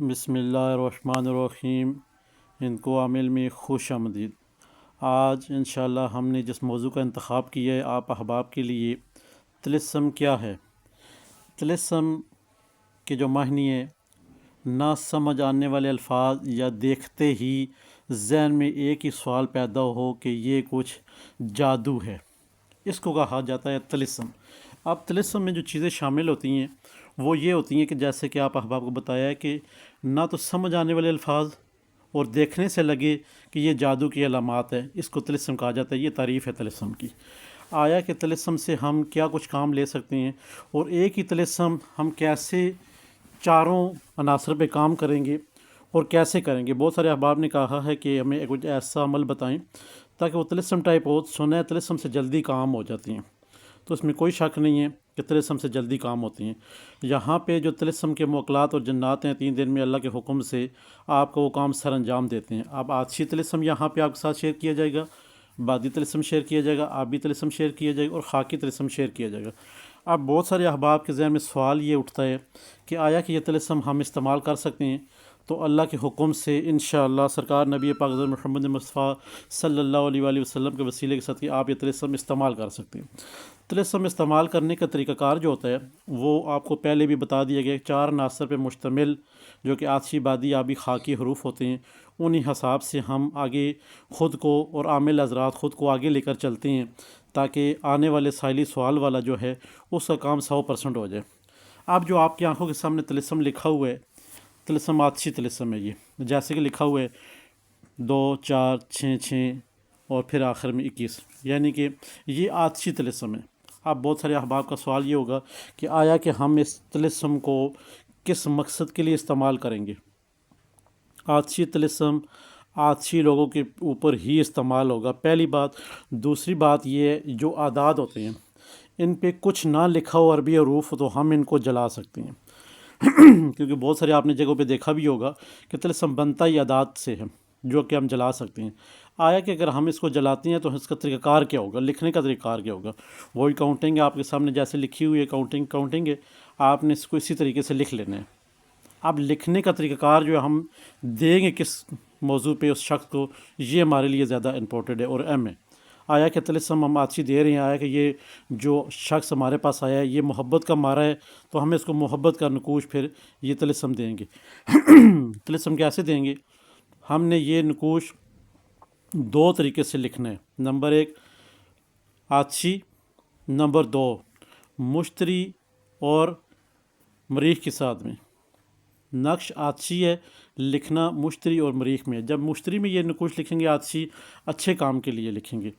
بسم اللہ الرحمن الرحیم۔ ان کو عامل میں خوش آمدید۔ آج انشاءاللہ ہم نے جس موضوع کا انتخاب کیا ہے آپ احباب کے لیے، طلسم کیا ہے۔ طلسم کے جو معنی ہے، نہ سمجھ آنے والے الفاظ یا دیکھتے ہی ذہن میں ایک ہی سوال پیدا ہو کہ یہ کچھ جادو ہے، اس کو کہا جاتا ہے طلسم۔ اب طلسم میں جو چیزیں شامل ہوتی ہیں وہ یہ ہوتی ہیں کہ جیسے کہ آپ احباب کو بتایا ہے کہ نہ تو سمجھ آنے والے الفاظ اور دیکھنے سے لگے کہ یہ جادو کی علامات ہے، اس کو طلسم کہا جاتا ہے۔ یہ تعریف ہے طلسم کی۔ آیا کہ طلسم سے ہم کیا کچھ کام لے سکتے ہیں، اور ایک ہی طلسم ہم کیسے چاروں عناصر پہ کام کریں گے اور کیسے کریں گے۔ بہت سارے احباب نے کہا ہے کہ ہمیں کچھ ایسا عمل بتائیں تاکہ وہ طلسم ٹائپ ہو، سنیں طلسم سے جلدی کام ہو جاتی ہیں۔ تو اس میں کوئی شک نہیں ہے کہ طلسم سے جلدی کام ہوتی ہیں۔ یہاں پہ جو طلسم کے موکلات اور جنات ہیں، 3 دن میں اللہ کے حکم سے آپ کو وہ کام سر انجام دیتے ہیں۔ اب آتشی طلسم یہاں پہ آپ کے ساتھ شیئر کیا جائے گا، بادی طلسم شیئر کیا جائے گا، آبی طلسم شیئر کیا جائے گا، اور خاکی طلسم شیئر کیا جائے گا۔ اب بہت سارے احباب کے ذہن میں سوال یہ اٹھتا ہے کہ آیا کہ یہ طلسم ہم استعمال کر سکتے ہیں؟ تو اللہ کے حکم سے انشاءاللہ سرکار نبی پاک حضرت محمد مصطفیٰ صلی اللہ علیہ وآلہ وسلم کے وسیلے کے ساتھ آپ یہ طلسم استعمال کر سکتے ہیں۔ طلسم استعمال کرنے کا طریقہ کار جو ہوتا ہے وہ آپ کو پہلے بھی بتا دیا گیا، 4 عناصر پہ مشتمل جو کہ آتشی، بادی، آبی، خاکی حروف ہوتے ہیں۔ انہی حساب سے ہم آگے خود کو اور عامل حضرات خود کو آگے لے کر چلتے ہیں تاکہ آنے والے سائلی سوال والا جو ہے اس کا کام 100% ہو جائے۔ اب جو آپ کی آنکھوں کے سامنے طلسم لکھا ہوا ہے، طلسم آتشی طلسم ہے۔ یہ جیسے کہ لکھا ہوا ہے 2 4 6 6 اور پھر آخر میں 21، یعنی کہ یہ آتشی طلسم ہے۔ اب بہت سارے احباب کا سوال یہ ہوگا کہ آیا کہ ہم اس طلسم کو کس مقصد کے لیے استعمال کریں گے۔ آتشی طلسم آتشی لوگوں کے اوپر ہی استعمال ہوگا، پہلی بات۔ دوسری بات یہ ہے جو اعداد ہوتے ہیں ان پہ کچھ نہ لکھا ہو عربی حروف تو ہم ان کو جلا سکتے ہیں کیونکہ بہت سارے آپ نے جگہوں پہ دیکھا بھی ہوگا کہ طلسم بنتا ہی اعداد سے ہے جو کہ ہم جلا سکتے ہیں۔ آیا کہ اگر ہم اس کو جلاتے ہیں تو اس کا طریقہ کار کیا ہوگا، لکھنے کا طریقہ کار کیا ہوگا۔ وہی کاؤنٹنگ ہے آپ کے سامنے جیسے لکھی ہوئی ہے، کاؤنٹنگ ہے، آپ نے اس کو اسی طریقے سے لکھ لینا ہے۔ اب لکھنے کا طریقہ کار جو ہے ہم دیں گے کس موضوع پہ اس شخص کو، یہ ہمارے لیے زیادہ امپورٹنٹ ہے اور اہم ہے۔ آیا کہ طلسم ہم آتشی دے رہے ہیں، آیا کہ یہ جو شخص ہمارے پاس آیا ہے یہ محبت کا مارا ہے تو ہمیں اس کو محبت کا نقوش پھر یہ طلسم دیں گے۔ طلسم کیسے دیں گے؟ ہم نے یہ نقوش 2 طریقے سے لکھنا ہے۔ نمبر 1 آتشی، نمبر 2 مشتری اور مریخ کے ساتھ میں۔ نقش آتشی ہے، لکھنا مشتری اور مریخ میں ہے۔ جب مشتری میں یہ نقوش لکھیں گے آتشی اچھے کام کے لیے لکھیں گے،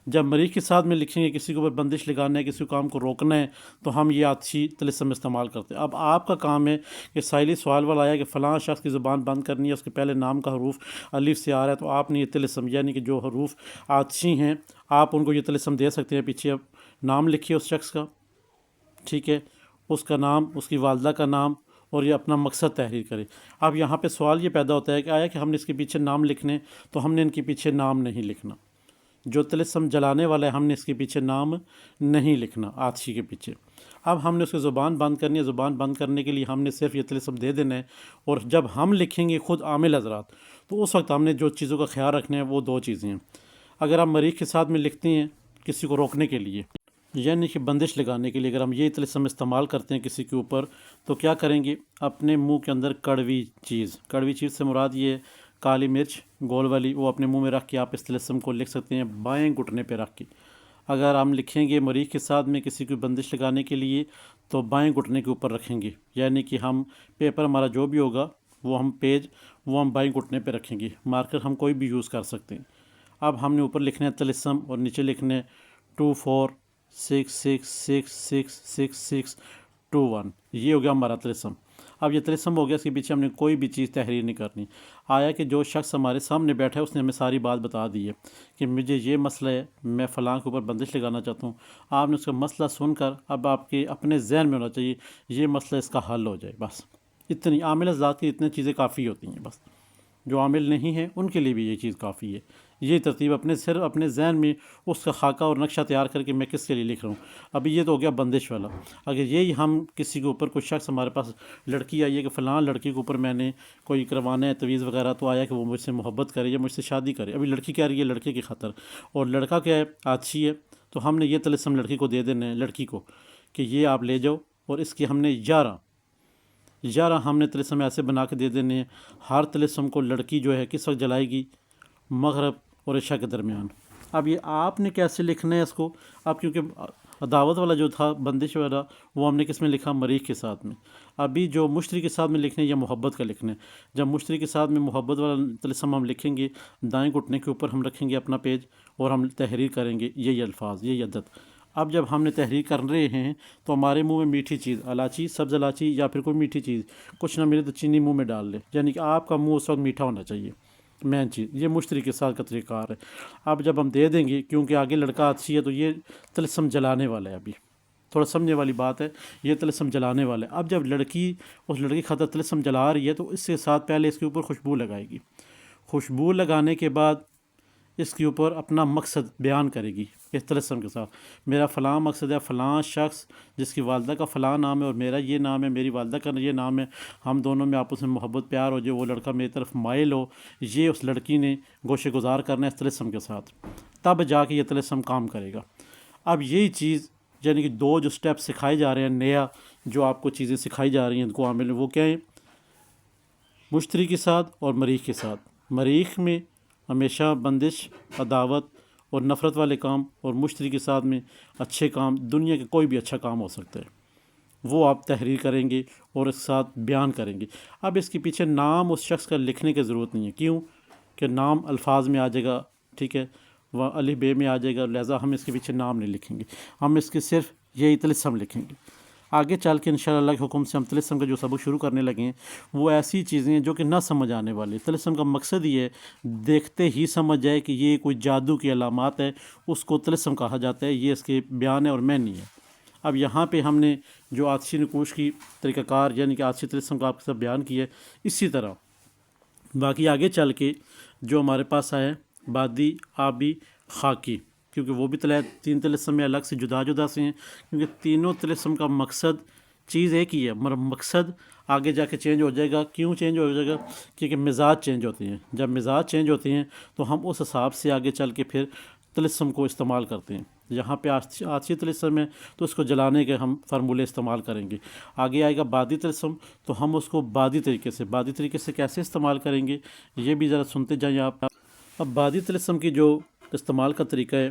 جب مریخ کے ساتھ میں لکھیں گے کسی کے اوپر بندش لگانا ہے، کسی کام کو روکنا ہے تو ہم یہ آتشی طلسم استعمال کرتے ہیں۔ اب آپ کا کام ہے کہ سائلی سوال والا آیا کہ فلاں شخص کی زبان بند کرنی ہے، اس کے پہلے نام کا حروف الف سے آ رہا ہے، تو آپ نے یہ طلسم یعنی کہ جو حروف آتشی ہیں آپ ان کو یہ طلسم دے سکتے ہیں۔ پیچھے اب نام لکھیے اس شخص کا، ٹھیک ہے، اس کا نام، اس کی والدہ کا نام، اور یہ اپنا مقصد تحریر کرے۔ اب یہاں پہ سوال یہ پیدا ہوتا ہے کہ آیا کہ ہم نے اس کے پیچھے نام لکھنے تو ہم نے ان کے پیچھے نام نہیں لکھنا۔ جو طلسم جلانے والا ہے ہم نے اس کے پیچھے نام نہیں لکھنا آتشی کے پیچھے۔ اب ہم نے اس کی زبان بند کرنی ہے، زبان بند کرنے کے لیے ہم نے صرف یہ طلسم دے دینا ہے، اور جب ہم لکھیں گے خود عامل حضرات تو اس وقت ہم نے جو چیزوں کا خیال رکھنا ہے وہ 2 چیزیں ہیں۔ اگر ہم مریخ کے ساتھ میں لکھتے ہیں کسی کو روکنے کے لیے یعنی کہ بندش لگانے کے لیے، اگر ہم یہ طلسم استعمال کرتے ہیں کسی کے اوپر تو کیا کریں گے؟ اپنے منہ کے اندر کڑوی چیز سے مراد یہ ہے کالی مرچ گول والی، وہ اپنے منہ میں رکھ کے آپ اس طلسم کو لکھ سکتے ہیں بائیں گھٹنے پہ رکھ کے۔ اگر ہم لکھیں گے مریخ کے ساتھ میں کسی کو بندش لگانے کے لیے تو بائیں گھٹنے کے اوپر رکھیں گے، یعنی کہ ہم پیپر ہمارا جو بھی ہوگا وہ ہم پیج وہ ہم بائیں گھٹنے پہ رکھیں گے۔ مارکر ہم کوئی بھی یوز کر سکتے ہیں۔ اب ہم نے اوپر لکھنا ہے طلسم اور نیچے لکھنا ہے 2 4 6 6 6 6 6 6 2 1، یہ ہو گیا ہمارا طلسم۔ اب یہ طلسم ہو گیا، اس کے پیچھے ہم نے کوئی بھی چیز تحریر نہیں کرنی۔ آیا کہ جو شخص ہمارے سامنے بیٹھا ہے اس نے ہمیں ساری بات بتا دی ہے کہ مجھے یہ مسئلہ ہے، میں فلاں کے اوپر بندش لگانا چاہتا ہوں۔ آپ نے اس کا مسئلہ سن کر اب آپ کے اپنے ذہن میں ہونا چاہیے یہ مسئلہ اس کا حل ہو جائے، بس اتنی عامل ذات کی اتنی چیزیں کافی ہوتی ہیں۔ بس جو عامل نہیں ہیں ان کے لیے بھی یہ چیز کافی ہے، یہ ترتیب صرف اپنے ذہن میں اس کا خاکہ اور نقشہ تیار کر کے میں کس کے لیے لکھ رہا ہوں۔ ابھی یہ تو ہو گیا بندش والا۔ اگر یہی ہم کسی کے اوپر کوئی شخص ہمارے پاس لڑکی آئی ہے کہ فلاں لڑکی کے اوپر میں نے کوئی کروانا ہے تویز وغیرہ، تو آیا کہ وہ مجھ سے محبت کرے یا مجھ سے شادی کرے، ابھی لڑکی کہہ رہی ہے لڑکے کی خاطر، اور لڑکا کیا ہے آچھی ہے، تو ہم نے یہ طلسم لڑکی کو دے دینا ہے، لڑکی کو، کہ یہ آپ لے جاؤ، اور اس کی ہم نے 11 ہم نے طلسم ایسے بنا کے دے دینے ہیں۔ ہر طلسم کو لڑکی جو ہے کس وقت جلائے گی؟ مغرب اور عشاء کے درمیان۔ اب یہ آپ نے کیسے لکھنا ہے اس کو؟ اب کیونکہ دعوت والا جو تھا بندش والا، وہ ہم نے کس میں لکھا؟ مریخ کے ساتھ میں۔ ابھی جو مشتری کے ساتھ میں لکھنے یا محبت کا لکھنا ہے، جب مشتری کے ساتھ میں محبت والا طلسم ہم لکھیں گے، دائیں گھٹنے کے اوپر ہم رکھیں گے اپنا پیج، اور ہم تحریر کریں گے یہی الفاظ، یہی عدد۔ اب جب ہم نے تحریر کر رہے ہیں تو ہمارے منہ میں میٹھی چیز، الائچی، سبز الائچی یا پھر کوئی میٹھی چیز کچھ نہ ملے تو چینی منہ میں ڈال لے، یعنی کہ آپ کا منہ اس وقت میٹھا ہونا چاہیے، مین چیز۔ یہ مشتری کے ساتھ کا طریقہ کار ہے۔ اب جب ہم دے دیں گے، کیونکہ آگے لڑکا اچھی ہے تو یہ طلسم جلانے والا ہے، ابھی تھوڑا سمجھنے والی بات ہے، یہ طلسم جلانے والا ہے۔ اب جب لڑکی اس لڑکی خاطر طلسم جلا رہی ہے تو اس کے ساتھ پہلے اس کے اوپر خوشبو لگائے گی، خوشبو لگانے کے بعد اس کے اوپر اپنا مقصد بیان کرے گی اس طلسم کے ساتھ، میرا فلاں مقصد ہے، فلاں شخص جس کی والدہ کا فلاں نام ہے اور میرا یہ نام ہے، میری والدہ کا یہ نام ہے، ہم دونوں میں آپس میں محبت پیار ہو، جو وہ لڑکا میری طرف مائل ہو، یہ اس لڑکی نے گوشے گزار کرنا ہے اس طلسم کے ساتھ، تب جا کے یہ طلسم کام کرے گا۔ اب یہی چیز یعنی کہ 2 جو سٹیپ سکھائے جا رہے ہیں، نیا جو آپ کو چیزیں سکھائی جا رہی ہیں کو عامل، وہ کیا ہیں؟ مشتری کے ساتھ اور مریخ کے ساتھ۔ مریخ میں ہمیشہ بندش، عداوت اور نفرت والے کام، اور مشتری کے ساتھ میں اچھے کام، دنیا کے کوئی بھی اچھا کام ہو سکتا ہے، وہ آپ تحریر کریں گے اور اس کے ساتھ بیان کریں گے۔ اب اس کے پیچھے نام اس شخص کا لکھنے کی ضرورت نہیں ہے، کیوں کہ نام الفاظ میں آ جائے گا، ٹھیک ہے، وہ الف بے میں آ جائے گا، لہٰذا ہم اس کے پیچھے نام نہیں لکھیں گے، ہم اس کے صرف یہی طلسم لکھیں گے۔ آگے چل کے انشاءاللہ اللہ کے حکم سے ہم طلسم کا جو سبق شروع کرنے لگے ہیں، وہ ایسی چیزیں ہیں جو کہ نہ سمجھ آنے والی۔ طلسم کا مقصد یہ ہے دیکھتے ہی سمجھ جائے کہ یہ کوئی جادو کی علامات ہے، اس کو طلسم کہا جاتا ہے، یہ اس کے بیان ہے اور معنی ہے۔ اب یہاں پہ ہم نے جو آتشی نقوش کی طریقہ کار یعنی کہ آتشی طلسم کا آپ کے ساتھ بیان کیا ہے، اسی طرح باقی آگے چل کے جو ہمارے پاس آئے بادی، آبی، خاکی، کیونکہ وہ بھی 3 طلسم میں الگ سے جدا سے ہیں، کیونکہ تینوں طلسم کا مقصد چیز ایک ہی ہے، مقصد آگے جا کے چینج ہو جائے گا۔ کیوں چینج ہو جائے گا؟ کیونکہ مزاج چینج ہوتے ہیں، جب مزاج چینج ہوتے ہیں تو ہم اس حساب سے آگے چل کے پھر طلسم کو استعمال کرتے ہیں۔ یہاں پہ آتشی طلسم ہے تو اس کو جلانے کے ہم فارمولے استعمال کریں گے۔ آگے آئے گا بادی طلسم، تو ہم اس کو بادی طریقے سے کیسے استعمال کریں گے، یہ بھی ذرا سنتے جائیں آپ۔ اب بادی طلسم کی جو استعمال کا طریقہ ہے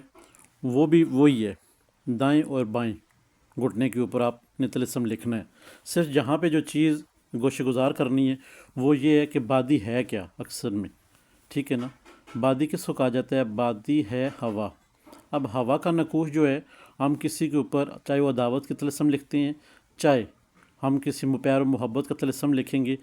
وہ بھی وہی ہے، دائیں اور بائیں گھٹنے کے اوپر آپ نے طلسم لکھنا ہے۔ صرف جہاں پہ جو چیز گوشے گزار کرنی ہے وہ یہ ہے کہ بادی ہے کیا اکثر میں، ٹھیک ہے نا۔ بادی کس کو کہا جاتا ہے؟ بادی ہے ہوا۔ اب ہوا کا نقوش جو ہے ہم کسی کے اوپر چاہے وہ عداوت کی طلسم لکھتے ہیں، چاہے ہم کسی پیار و محبت کا طلسم لکھیں گے۔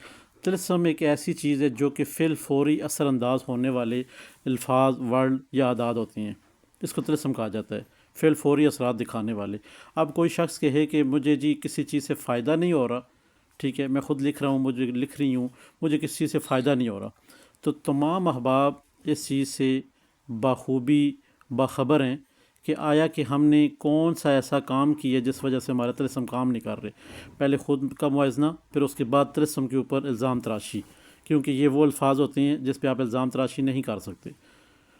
طلسم ایک ایسی چیز ہے جو کہ فی الفوری اثر انداز ہونے والے الفاظ، ورڈ یا اعداد ہوتے ہیں، اس کو طلسم کہا جاتا ہے، فی الفوری اثرات دکھانے والے۔ اب کوئی شخص کہے کہ مجھے جی کسی چیز سے فائدہ نہیں ہو رہا، ٹھیک ہے، میں خود لکھ رہا ہوں، مجھے لکھ رہی ہوں، مجھے کسی چیز سے فائدہ نہیں ہو رہا، تو تمام احباب اس چیز سے بخوبی باخبر ہیں کہ آیا کہ ہم نے کون سا ایسا کام کیا جس وجہ سے ہمارا طلسم کام نہیں کر رہے۔ پہلے خود کا موازنہ، پھر اس کے بعد طلسم کے اوپر الزام تراشی، کیونکہ یہ وہ الفاظ ہوتے ہیں جس پہ آپ الزام تراشی نہیں کر سکتے۔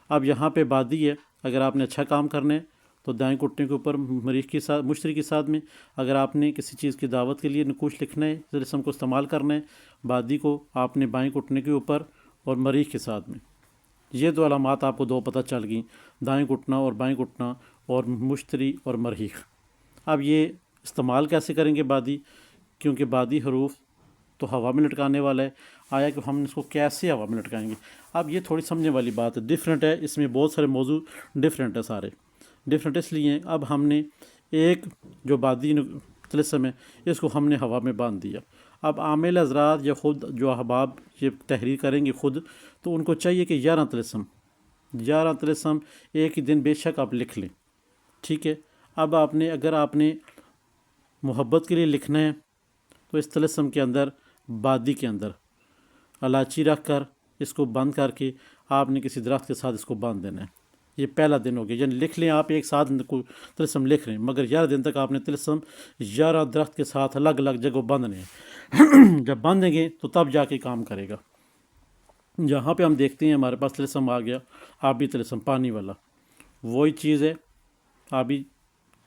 اب یہاں پہ بادی ہے، اگر آپ نے اچھا کام کرنا ہے تو دائیں گھٹنے کے اوپر مریخ کے ساتھ، مشتری کے ساتھ میں، اگر آپ نے کسی چیز کی دعوت کے لیے نقوش لکھنا ہے، طلسم کو استعمال کرنا ہے، بادی کو آپ نے بائیں گھٹنے کے اوپر اور مریخ کے ساتھ میں۔ یہ 2 علامات آپ کو 2 پتہ چل گئیں، دائیں گھٹنا اور بائیں گھٹنا اور مشتری اور مریخ۔ اب یہ استعمال کیسے کریں گے بادی؟ کیونکہ بادی حروف تو ہوا میں لٹکانے والا ہے، آیا کہ ہم اس کو کیسے ہوا میں لٹکائیں گے؟ اب یہ تھوڑی سمجھنے والی بات ہے، ڈیفرنٹ ہے، اس میں بہت سارے موضوع ڈیفرنٹ ہے، سارے ڈیفرنٹ اس لیے ہیں۔ اب ہم نے ایک جو بادی طلسم ہے اس کو ہم نے ہوا میں باندھ دیا۔ اب عامل حضرات یا خود جو احباب یہ تحریر کریں گے خود، تو ان کو چاہیے کہ 11 طلسم ایک ہی دن بے شک آپ لکھ لیں، ٹھیک ہے۔ اب اگر آپ نے محبت کے لیے لکھنا ہے تو اس طلسم کے اندر، بادی کے اندر الائچی رکھ کر اس کو بند کر کے آپ نے کسی درخت کے ساتھ اس کو باندھ دینا ہے۔ یہ پہلا دن ہو گیا، یعنی لکھ لیں آپ ایک ساتھ کوئی طلسم لکھ رہے ہیں، مگر 11 دن تک آپ نے طلسم 11 درخت کے ساتھ الگ الگ جگہ باندھنے ہیں۔ جب باندھیں گے تو تب جا کے کام کرے گا۔ یہاں پہ ہم دیکھتے ہیں ہمارے پاس طلسم آ گیا، آبی طلسم، پانی والا، وہی چیز ہے آبی۔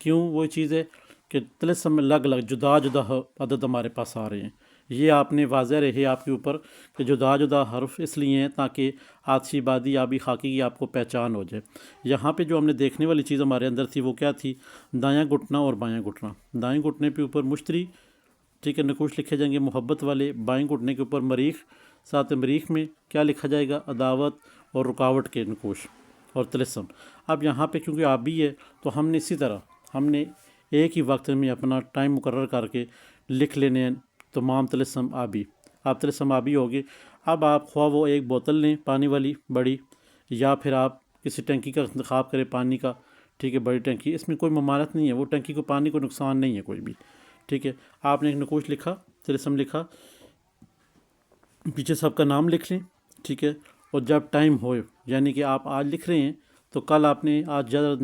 کیوں وہی چیز ہے کہ طلسم میں الگ الگ جدا جدا عدد ہمارے پاس آ رہے ہیں۔ یہ آپ نے واضح رہے آپ کے اوپر کہ جدا جدا حرف اس لیے ہیں تاکہ آتشی، بادی، آبی، خاکی کی آپ کو پہچان ہو جائے۔ یہاں پہ جو ہم نے دیکھنے والی چیز ہمارے اندر تھی وہ کیا تھی؟ دایاں گھٹنا اور بایاں گھٹنا۔ دائیں گھٹنے پہ اوپر مشتری، ٹھیک ہے، نقوش لکھے جائیں گے محبت والے۔ بائیں گھٹنے کے اوپر مریخ، ساتھ مریخ میں کیا لکھا جائے گا؟ عداوت اور رکاوٹ کے نقوش اور طلسم۔ اب یہاں پہ کیونکہ آبی ہے تو ہم نے اسی طرح ہم نے ایک ہی وقت میں اپنا ٹائم مقرر کر کے لکھ لینے ہیں تمام طلسم آبی۔ آپ طلسم آبی ہوگی۔ اب آپ خواہ وہ ایک بوتل لیں پانی والی بڑی، یا پھر آپ کسی ٹنکی کا انتخاب کریں پانی کا، ٹھیک ہے، بڑی ٹنکی، اس میں کوئی ممانعت نہیں ہے، وہ ٹنکی کو پانی کو نقصان نہیں ہے کوئی بھی، ٹھیک ہے۔ آپ نے ایک نقوش لکھا، طلسم لکھا، پیچھے سب کا نام لکھ لیں، ٹھیک ہے، اور جب ٹائم ہو، یعنی کہ آپ آج لکھ رہے ہیں تو کل آپ نے آج زیادہ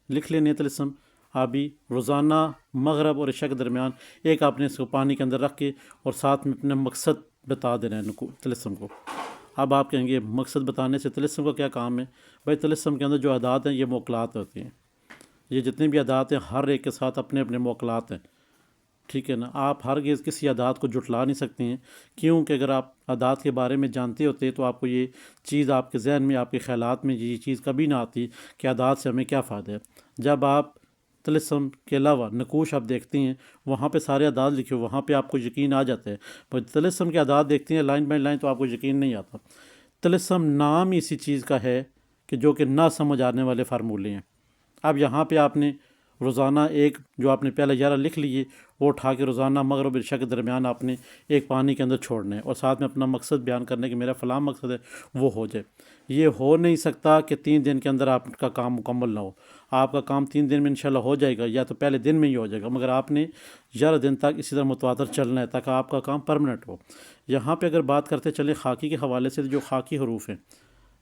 لکھ لینے طلسم آبی۔ روزانہ مغرب اور عشاء کے درمیان ایک آپ نے اس کو پانی کے اندر رکھ کے اور ساتھ میں اپنا مقصد بتا دینا ہے طلسم کو۔ اب آپ کہیں گے مقصد بتانے سے طلسم کا کیا کام ہے؟ بھائی طلسم کے اندر جو عادات ہیں یہ موکلات ہوتے ہیں، یہ جتنے بھی عادات ہیں ہر ایک کے ساتھ اپنے اپنے موکلات ہیں، ٹھیک ہے نا۔ آپ ہرگز کسی عادات کو جھٹلا نہیں سکتے ہیں، کیونکہ اگر آپ عادات کے بارے میں جانتے ہوتے تو آپ کو یہ چیز آپ کے ذہن میں، آپ کے خیالات میں یہ چیز کبھی نہ آتی کہ عادات سے ہمیں کیا فائدہ ہے۔ جب آپ طلسم کے علاوہ نقوش آپ دیکھتے ہیں وہاں پہ سارے عادات لکھے، وہاں پہ آپ کو یقین آ جاتا ہے، پر طلسم کے عادات دیکھتے ہیں لائن بائی لائن تو آپ کو یقین نہیں آتا۔ طلسم نام ہی اسی چیز کا ہے کہ جو کہ نہ سمجھ آنے والے فارمولے ہیں۔ اب یہاں پہ آپ نے روزانہ ایک جو آپ نے پہلے 11 لکھ لیے وہ اٹھا کے روزانہ مغرب عشاء کے درمیان آپ نے ایک پانی کے اندر چھوڑنا ہے، اور ساتھ میں اپنا مقصد بیان کرنے کہ میرا فلاں مقصد ہے وہ ہو جائے۔ یہ ہو نہیں سکتا کہ 3 دن کے اندر آپ کا کام مکمل نہ ہو۔ آپ کا کام 3 دن میں انشاءاللہ ہو جائے گا، یا تو پہلے دن میں ہی ہو جائے گا، مگر آپ نے 11 دن تک اسی طرح متواتر چلنا ہے تاکہ آپ کا کام پرمنٹ ہو۔ یہاں پہ اگر بات کرتے چلیں خاکی کے حوالے سے، جو خاکی حروف ہیں،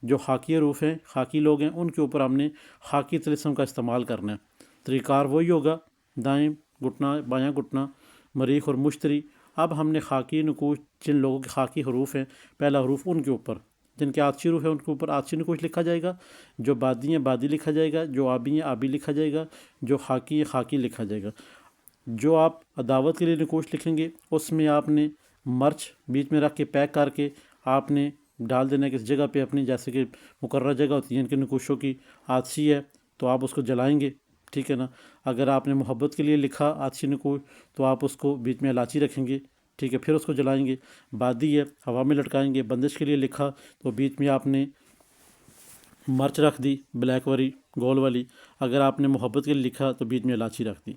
جو خاکی حروف ہیں، خاکی لوگ ہیں، ان کے اوپر ہم نے خاکی طلسم کا استعمال کرنا ہے۔ طریقہ کار وہی ہوگا، دائیں گھٹنا، بایاں گھٹنا، مریخ اور مشتری۔ اب ہم نے خاکی نقوش، جن لوگوں کے خاکی حروف ہیں، پہلا حروف ان کے اوپر، جن کے آتشی حروف ہیں ان کے اوپر آتشی نقوش لکھا جائے گا، جو بادی ہیں بادی لکھا جائے گا، جو آبی ہیں آبی لکھا جائے گا، جو خاکی ہیں خاکی لکھا جائے گا۔ جو آپ عداوت کے لیے نقوش لکھیں گے اس میں آپ نے مرچ بیچ میں رکھ کے پیک کر کے آپ نے ڈال دینا ہے کس جگہ پہ اپنی، جیسے کہ مقررہ جگہ ہوتی ہے ان کے نقوشوں کی، آتشی ہے تو آپ اس کو جلائیں گے، ٹھیک ہے نا۔ اگر آپ نے محبت کے لیے لکھا آتشی نقوش تو آپ اس کو بیچ میں الائچی رکھیں گے، ٹھیک ہے، پھر اس کو جلائیں گے۔ بادی ہے ہوا میں لٹکائیں گے۔ بندش کے لیے لکھا تو بیچ میں آپ نے مرچ رکھ دی بلیک والی گول والی۔ اگر آپ نے محبت کے لیے لکھا تو بیچ میں الائچی رکھ دی۔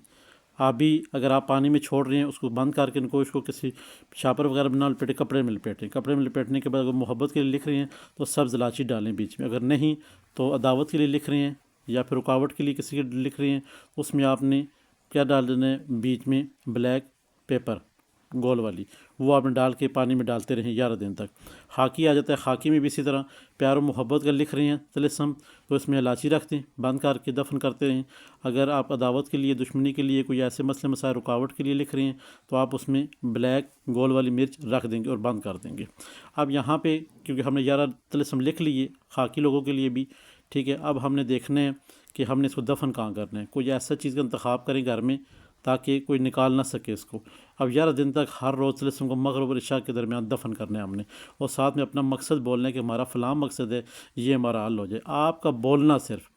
آبی اگر آپ پانی میں چھوڑ رہے ہیں اس کو بند کر کے نقوش کو کسی شاپر وغیرہ میں نہ لپیٹیں، کپڑے میں لپیٹیں۔ کپڑے میں لپیٹنے کے بعد اگر محبت کے لیے لکھ رہے ہیں تو سبز الائچی ڈالیں بیچ میں، اگر نہیں تو عداوت کے لیے لکھ رہے ہیں یا پھر رکاوٹ کے لیے کسی کے لکھ رہے ہیں اس میں آپ نے کیا ڈال دینا ہے؟ بیچ میں بلیک پیپر گول والی، وہ آپ نے ڈال کے پانی میں ڈالتے رہیں 11 دن تک۔ خاکی آ جاتا ہے، خاکی میں بھی اسی طرح پیار و محبت کا لکھ رہے ہیں طلسم تو اس میں الائچی رکھ دیں، بند کر کے دفن کرتے رہیں۔ اگر آپ عداوت کے لیے، دشمنی کے لیے، کوئی ایسے مسئلے مسائل رکاوٹ کے لیے لکھ رہے ہیں تو آپ اس میں بلیک گول والی مرچ رکھ دیں گے اور بند کر دیں گے۔ اب یہاں پہ کیونکہ ہم نے 11 طلسم لکھ لیے خاکی لوگوں کے لیے بھی، ٹھیک ہے، اب ہم نے دیکھنا ہے کہ ہم نے اس کو دفن کہاں کرنا ہے۔ کوئی ایسا چیز کا انتخاب کریں گھر میں تاکہ کوئی نکال نہ سکے اس کو۔ اب 11 دن تک ہر روز طلسم کو مغرب اور عشاء کے درمیان دفن کرنا ہے ہم نے، اور ساتھ میں اپنا مقصد بولنا ہے کہ ہمارا فلاں مقصد ہے، یہ ہمارا حل ہو جائے۔ آپ کا بولنا صرف،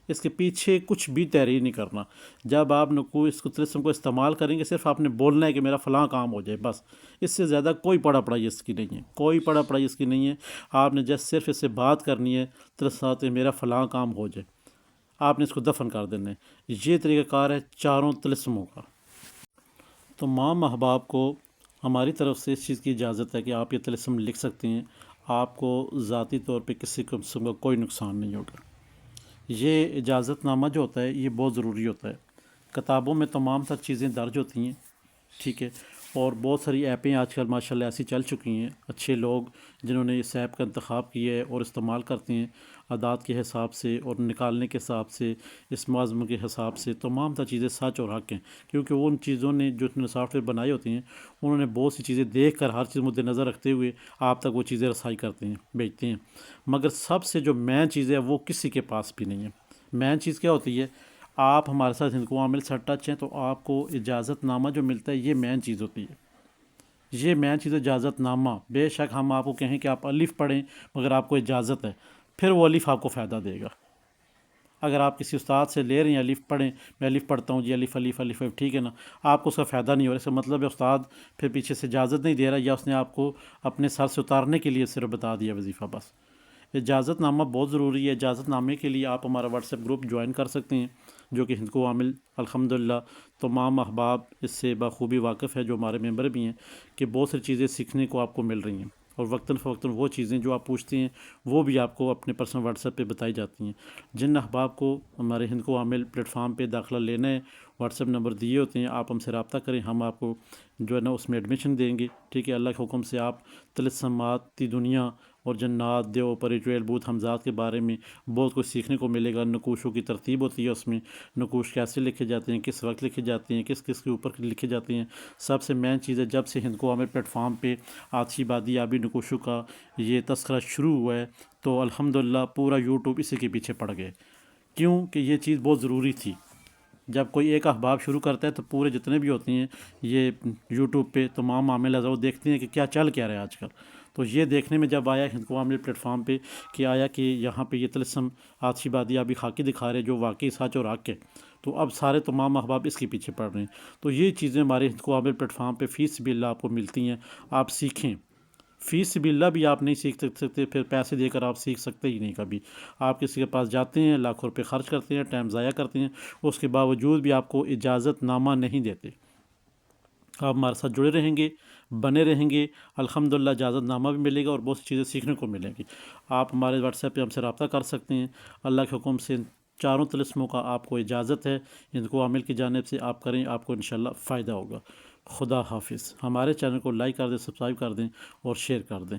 اس کے پیچھے کچھ بھی تحریر نہیں کرنا۔ جب آپ اس کو طلسم کو استعمال کریں گے صرف آپ نے بولنا ہے کہ میرا فلاں کام ہو جائے، بس۔ اس سے زیادہ کوئی پڑھا پڑھائی اس کی نہیں ہے، کوئی پڑھا پڑھائی اس کی نہیں ہے۔ آپ نے جس صرف اس سے بات کرنی ہے طلسم، میرا فلاں کام ہو جائے، آپ نے اس کو دفن کر دینا ہے۔ یہ طریقہ کار ہے چاروں طلسموں کا۔ تو تمام احباب کو ہماری طرف سے اس چیز کی اجازت ہے کہ آپ یہ طلسم لکھ سکتے ہیں، آپ کو ذاتی طور پہ کسی قسم کا کوئی نقصان نہیں ہوگا۔ یہ اجازت نامہ جو ہوتا ہے یہ بہت ضروری ہوتا ہے۔ کتابوں میں تمام تر چیزیں درج ہوتی ہیں، ٹھیک ہے، اور بہت ساری ایپیں آج کل ماشاءاللہ ایسی چل چکی ہیں، اچھے لوگ جنہوں نے اس ایپ کا انتخاب کیا ہے اور استعمال کرتے ہیں اعداد کے حساب سے اور نکالنے کے حساب سے، اس موازنوں کے حساب سے، تمام تر چیزیں سچ اور حق ہیں، کیونکہ ان چیزوں نے جو سافٹ ویئر بنائے ہوتے ہیں انہوں نے بہت سی چیزیں دیکھ کر ہر چیز مد نظر رکھتے ہوئے آپ تک وہ چیزیں رسائی کرتے ہیں، بیچتے ہیں۔ مگر سب سے جو مین چیز ہے وہ کسی کے پاس بھی نہیں ہے۔ مین چیز کیا ہوتی ہے؟ آپ ہمارے ساتھ ہند کو عامل سے ٹچ ہیں تو آپ کو اجازت نامہ جو ملتا ہے یہ مین چیز ہوتی ہے، یہ مین چیز ہے اجازت نامہ۔ بے شک ہم آپ کو کہیں کہ آپ الف پڑھیں مگر آپ کو اجازت ہے، پھر وہ الف آپ کو فائدہ دے گا۔ اگر آپ کسی استاد سے لے رہے ہیں الف پڑھیں، میں الف پڑھتا ہوں جی، الف الف الف الف، ٹھیک ہے نا، آپ کو اس کا فائدہ نہیں ہو رہا، اس کا مطلب ہے استاد پھر پیچھے سے اجازت نہیں دے رہا، یا اس نے آپ کو اپنے سر سے اتارنے کے لیے صرف بتا دیا وظیفہ بس۔ اجازت نامہ بہت ضروری ہے۔ اجازت نامے کے لیے آپ ہمارا واٹس ایپ گروپ جوائن کر سکتے ہیں، جو کہ ہند کو عامل الحمدللہ تمام احباب اس سے بخوبی واقف ہے، جو ہمارے ممبر بھی ہیں، کہ بہت سی چیزیں سیکھنے کو آپ کو مل رہی ہیں، اور وقتاً فوقتاً وہ چیزیں جو آپ پوچھتے ہیں وہ بھی آپ کو اپنے پرسنل واٹس ایپ پہ بتائی جاتی ہیں۔ جن احباب کو ہمارے ہند کو عامل پلیٹ فارم پہ داخلہ لینا ہے، واٹس ایپ نمبر دیے ہوتے ہیں، آپ ہم سے رابطہ کریں، ہم آپ کو جو ہے نا اس میں ایڈمیشن دیں گے، ٹھیک ہے۔ اللہ کے حکم سے آپ طلسماتی دنیا اور جنات، دیو، پری، چڑیل، بھوت، ہمزاد کے بارے میں بہت کچھ سیکھنے کو ملے گا۔ نقوشوں کی ترتیب ہوتی ہے، اس میں نقوش کیسے لکھے جاتے ہیں، کس وقت لکھے جاتے ہیں، کس کس کے اوپر لکھے جاتے ہیں۔ سب سے مین چیز ہے، جب سے ہند کو عامل پلیٹ فارم پہ آتشی بادی آبی نقوشوں کا یہ تذکرہ شروع ہوا ہے تو الحمدللہ پورا یوٹیوب اسی کے پیچھے پڑ گئے، کیوں کہ یہ چیز بہت ضروری تھی۔ جب کوئی ایک احباب شروع کرتا ہے تو پورے جتنے بھی ہوتے ہیں یہ یوٹیوب پہ تمام عامل وہ دیکھتے ہیں کہ کیا چل کیا رہا ہے آج کل۔ تو یہ دیکھنے میں جب آیا ہند کو عامل پلیٹ فارم پہ کہ آیا کہ یہاں پہ یہ طلسم آتشی بادی آبی خاکی دکھا رہے جو واقعی سچ اور حق ہے، تو اب سارے تمام احباب اس کے پیچھے پڑ رہے ہیں۔ تو یہ چیزیں ہمارے ہند کو عامل پلیٹ فارم پہ فی سبیل اللہ آپ کو ملتی ہیں، آپ سیکھیں۔ فی سبیل اللہ بھی آپ نہیں سیکھ سکتے، پھر پیسے دے کر آپ سیکھ سکتے ہی نہیں کبھی۔ آپ کسی کے پاس جاتے ہیں، لاکھوں روپے خرچ کرتے ہیں، ٹائم ضائع کرتے ہیں، اس کے باوجود بھی آپ کو اجازت نامہ نہیں دیتے۔ آپ ہمارے ساتھ جڑے رہیں گے، بنے رہیں گے، الحمدللہ اجازت نامہ بھی ملے گا اور بہت سی چیزیں سیکھنے کو ملیں گی۔ آپ ہمارے واٹس ایپ پہ ہم سے رابطہ کر سکتے ہیں۔ اللہ کے حکم سے چاروں طلسموں کا آپ کو اجازت ہے، ان کو عامل کی جانب سے آپ کریں، آپ کو انشاءاللہ فائدہ ہوگا۔ خدا حافظ۔ ہمارے چینل کو لائک کر دیں، سبسکرائب کر دیں اور شیئر کر دیں۔